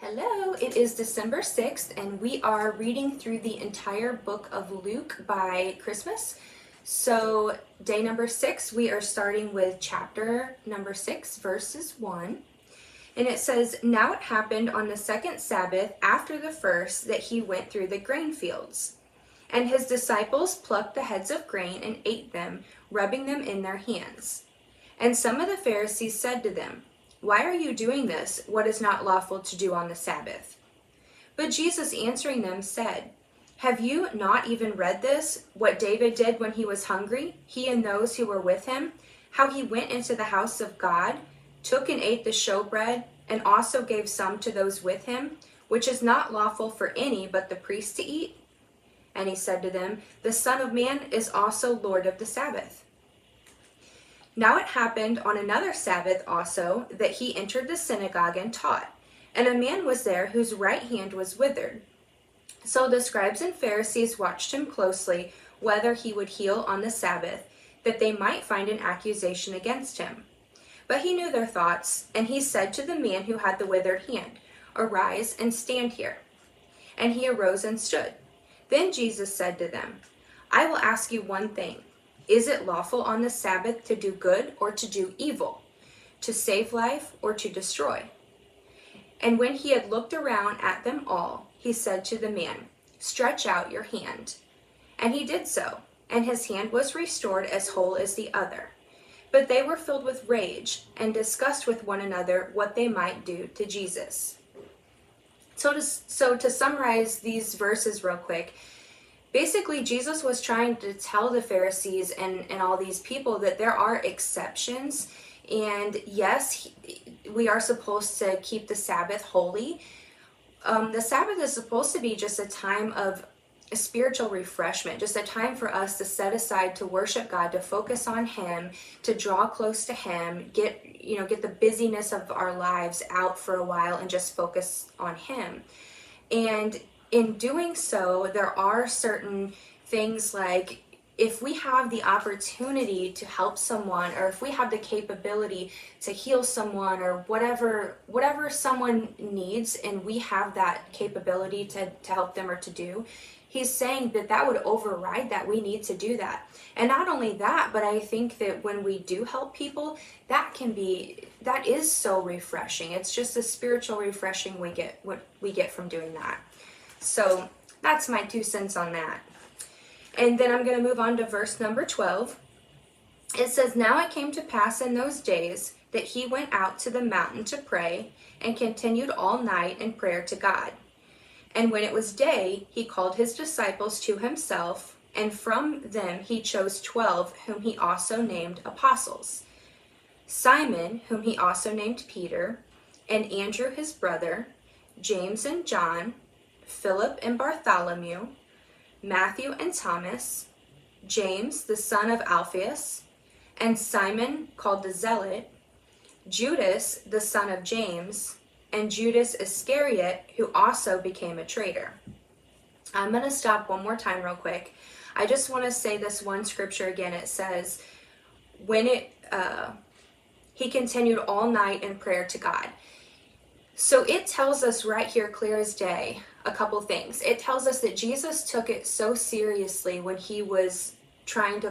Hello, it is December 6th, and we are reading through the entire book of Luke by Christmas. So, day number 6, we are starting with chapter number 6, verses 1. And it says, "Now it happened on the second Sabbath after the first that he went through the grain fields. And his disciples plucked the heads of grain and ate them, rubbing them in their hands. And some of the Pharisees said to them, 'Why are you doing this, what is not lawful to do on the Sabbath?' But Jesus answering them said, 'Have you not even read this, what David did when he was hungry, he and those who were with him, how he went into the house of God, took and ate the showbread, and also gave some to those with him, which is not lawful for any but the priests to eat?' And he said to them, 'The Son of Man is also Lord of the Sabbath.' Now it happened on another Sabbath also that he entered the synagogue and taught, and a man was there whose right hand was withered. So the scribes and Pharisees watched him closely, whether he would heal on the Sabbath, that they might find an accusation against him. But he knew their thoughts, and he said to the man who had the withered hand, 'Arise and stand here.' And he arose and stood. Then Jesus said to them, 'I will ask you one thing. Is it lawful on the Sabbath to do good or to do evil, to save life or to destroy?' And when he had looked around at them all, he said to the man, 'Stretch out your hand.' And he did so, and his hand was restored as whole as the other. But they were filled with rage and discussed with one another what they might do to Jesus." So to summarize these verses real quick, basically, Jesus was trying to tell the Pharisees and all these people that there are exceptions. And yes, we are supposed to keep the Sabbath holy. The Sabbath is supposed to be just a time of a spiritual refreshment, just a time for us to set aside to worship God, to focus on Him, to draw close to Him, get the busyness of our lives out for a while and just focus on Him. And in doing so, there are certain things like if we have the opportunity to help someone, or if we have the capability to heal someone, or whatever someone needs, and we have that capability to help them or to do, he's saying that would override that. We need to do that. And not only that, but I think that when we do help people, that is so refreshing. It's just a spiritual refreshing what we get from doing that. So that's my 2 cents on that. And then I'm going to move on to verse number 12. It says, "Now it came to pass in those days that he went out to the mountain to pray, and continued all night in prayer to God. And when it was day, he called his disciples to himself, and from them he chose 12, whom he also named apostles: Simon, whom he also named Peter, and Andrew his brother, James and John, Philip and Bartholomew, Matthew and Thomas, James the son of Alphaeus, and Simon called the Zealot, Judas the son of James, and Judas Iscariot, who also became a traitor." I'm going to stop one more time real quick. I just want to say this one scripture again. It says, he continued all night in prayer to God. So it tells us right here, clear as day, a couple things. It tells us that Jesus took it so seriously when he was trying to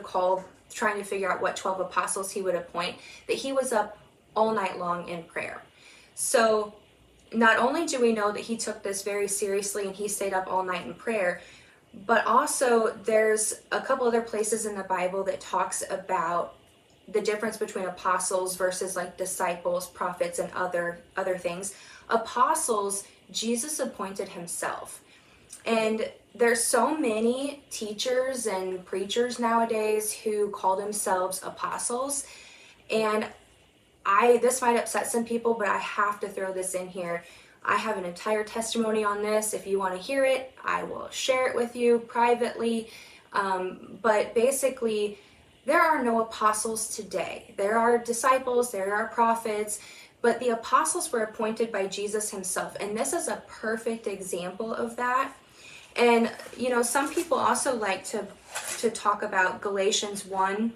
figure out what 12 apostles he would appoint, that he was up all night long in prayer. So not only do we know that he took this very seriously and he stayed up all night in prayer, but also there's a couple other places in the Bible that talks about the difference between apostles versus like disciples, prophets, and other things. Apostles, Jesus appointed himself. And there's so many teachers and preachers nowadays who call themselves apostles. And this might upset some people, but I have to throw this in here. I have an entire testimony on this. If you want to hear it, I will share it with you privately. But basically, there are no apostles today. There are disciples, there are prophets, but the apostles were appointed by Jesus himself. And this is a perfect example of that. And, some people also like to talk about Galatians 1,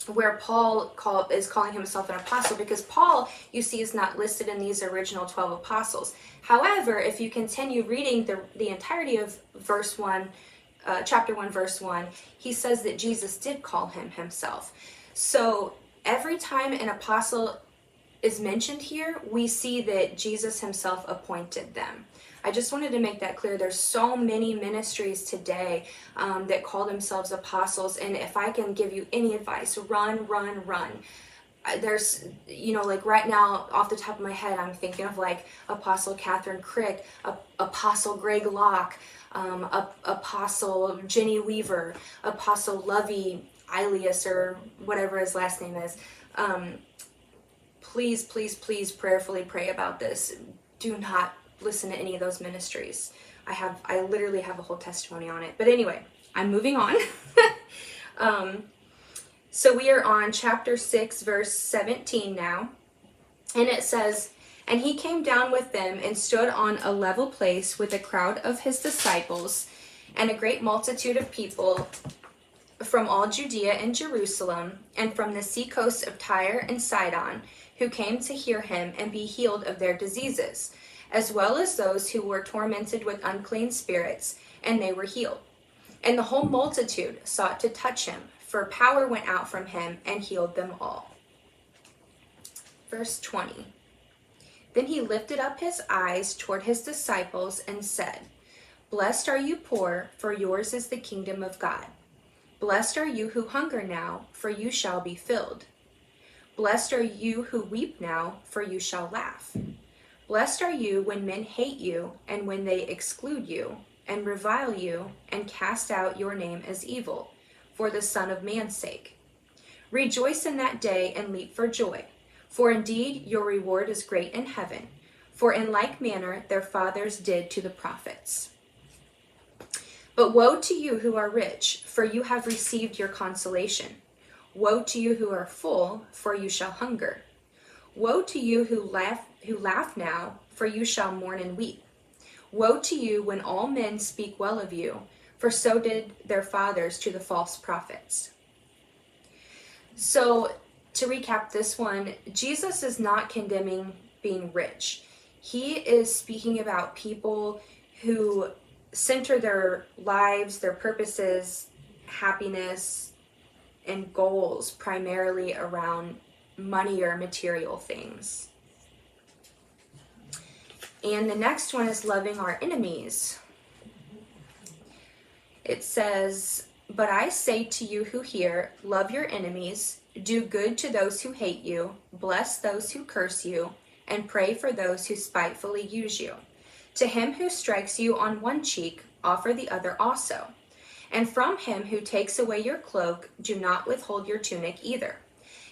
where Paul is calling himself an apostle, because Paul, you see, is not listed in these original 12 apostles. However, if you continue reading the entirety of chapter 1, verse 1, he says that Jesus did call him himself. So every time an apostle is mentioned here, we see that Jesus himself appointed them. I just wanted to make that clear. There's so many ministries today that call themselves apostles, and if I can give you any advice, run. There's, like right now, off the top of my head, I'm thinking of like Apostle Catherine Crick, Apostle Greg Locke, Apostle Jenny Weaver, Apostle Lovey Ilias, or whatever his last name is. Please prayerfully pray about this. Do not listen to any of those ministries. I literally have a whole testimony on it. But anyway, I'm moving on. So we are on chapter 6, verse 17 now. And it says, "And he came down with them and stood on a level place with a crowd of his disciples and a great multitude of people from all Judea and Jerusalem and from the seacoast of Tyre and Sidon, who came to hear him and be healed of their diseases, as well as those who were tormented with unclean spirits, and they were healed. And the whole multitude sought to touch him, for power went out from him and healed them all." Verse 20. "Then he lifted up his eyes toward his disciples and said, 'Blessed are you poor, for yours is the kingdom of God. Blessed are you who hunger now, for you shall be filled. Blessed are you who weep now, for you shall laugh. Blessed are you when men hate you, and when they exclude you, and revile you, and cast out your name as evil, for the Son of Man's sake. Rejoice in that day and leap for joy, for indeed your reward is great in heaven, for in like manner their fathers did to the prophets. But woe to you who are rich, for you have received your consolation. Woe to you who are full, for you shall hunger. Woe to you who laugh now, for you shall mourn and weep. Woe to you when all men speak well of you, for so did their fathers to the false prophets." So, to recap this one, Jesus is not condemning being rich. He is speaking about people who center their lives, their purposes, happiness, and goals primarily around money or material things. And the next one is loving our enemies. It says, "But I say to you who hear, love your enemies, do good to those who hate you, bless those who curse you, and pray for those who spitefully use you. To him who strikes you on one cheek, offer the other also. And from him who takes away your cloak, do not withhold your tunic either.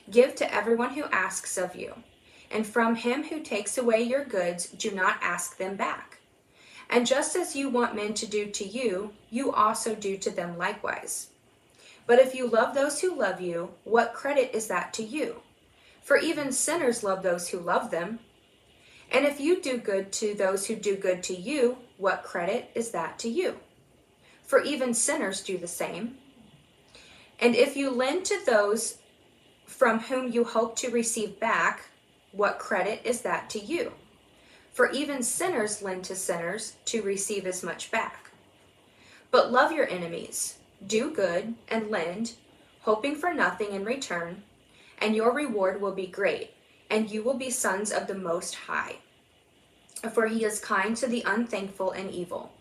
Give to everyone who asks of you. And from him who takes away your goods, do not ask them back. And just as you want men to do to you, you also do to them likewise. But if you love those who love you, what credit is that to you? For even sinners love those who love them. And if you do good to those who do good to you, what credit is that to you? For even sinners do the same. And if you lend to those from whom you hope to receive back, what credit is that to you? For even sinners lend to sinners to receive as much back. But love your enemies, do good and lend, hoping for nothing in return, and your reward will be great, and you will be sons of the Most High. For he is kind to the unthankful and evil.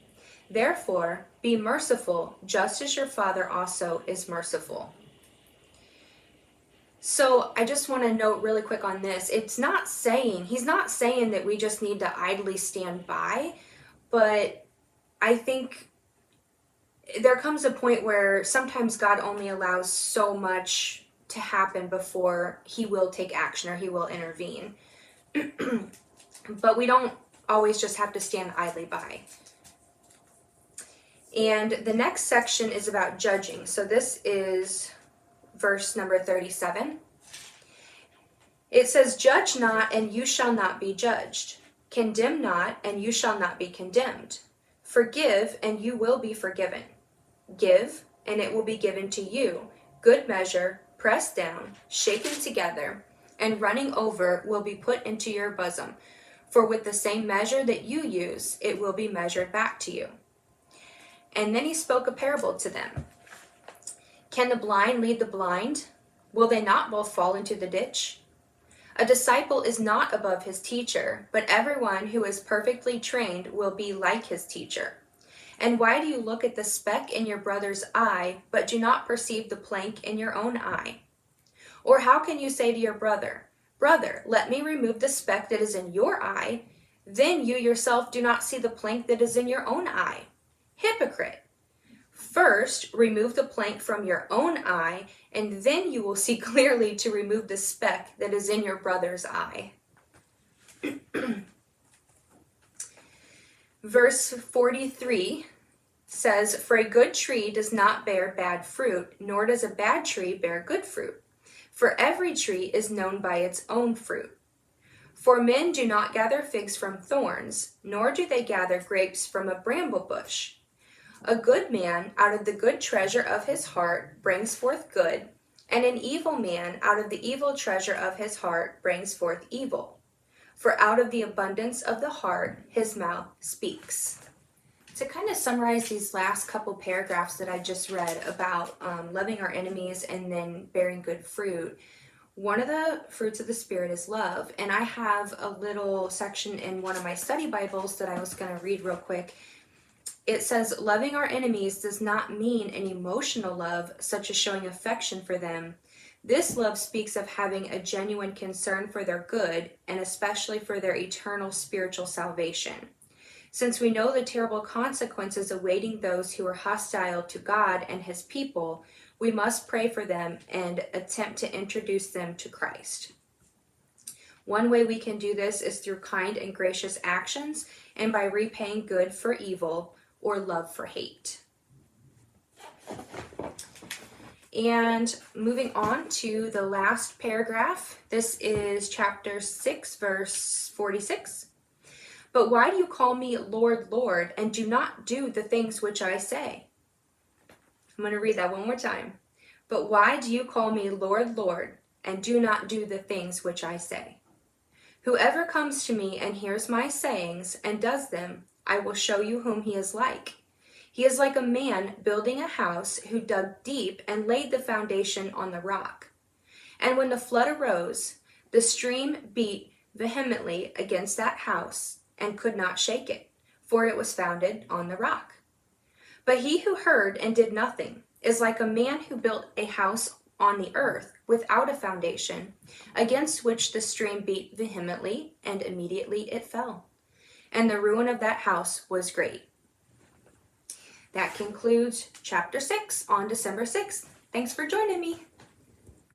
Therefore, be merciful, just as your Father also is merciful." So I just want to note really quick on this. He's not saying that we just need to idly stand by, but I think there comes a point where sometimes God only allows so much to happen before he will take action or he will intervene. But we don't always just have to stand idly by. And the next section is about judging. So this is verse number 37. It says, "Judge not, and you shall not be judged. Condemn not, and you shall not be condemned. Forgive, and you will be forgiven. Give, and it will be given to you. Good measure, pressed down, shaken together, and running over will be put into your bosom. For with the same measure that you use, it will be measured back to you." And then he spoke a parable to them. "Can the blind lead the blind? Will they not both fall into the ditch? A disciple is not above his teacher, but everyone who is perfectly trained will be like his teacher. And why do you look at the speck in your brother's eye, but do not perceive the plank in your own eye? Or how can you say to your brother, 'Brother, let me remove the speck that is in your eye,' then you yourself do not see the plank that is in your own eye? Hypocrite! First, remove the plank from your own eye, and then you will see clearly to remove the speck that is in your brother's eye." Verse 43 says, "For a good tree does not bear bad fruit, nor does a bad tree bear good fruit. For every tree is known by its own fruit. For men do not gather figs from thorns, nor do they gather grapes from a bramble bush. A good man out of the good treasure of his heart brings forth good, and an evil man out of the evil treasure of his heart brings forth evil. For out of the abundance of the heart his mouth speaks." To kind of summarize these last couple paragraphs that I just read about loving our enemies and then bearing good fruit, one of the fruits of the Spirit is love. And I have a little section in one of my study Bibles that I was going to read real quick. It says, "Loving our enemies does not mean an emotional love, such as showing affection for them. This love speaks of having a genuine concern for their good, and especially for their eternal spiritual salvation. Since we know the terrible consequences awaiting those who are hostile to God and his people, we must pray for them and attempt to introduce them to Christ. One way we can do this is through kind and gracious actions and by repaying good for evil or love for hate." And moving on to the last paragraph, this is chapter 6, verse 46. "But why do you call me Lord, Lord, and do not do the things which I say?" I'm going to read that one more time. "But why do you call me Lord, Lord, and do not do the things which I say? Whoever comes to me and hears my sayings and does them, I will show you whom he is like. He is like a man building a house who dug deep and laid the foundation on the rock. And when the flood arose, the stream beat vehemently against that house and could not shake it, for it was founded on the rock. But he who heard and did nothing is like a man who built a house on the earth without a foundation, against which the stream beat vehemently, and immediately it fell. And the ruin of that house was great." That concludes chapter 6 on December 6th. Thanks for joining me.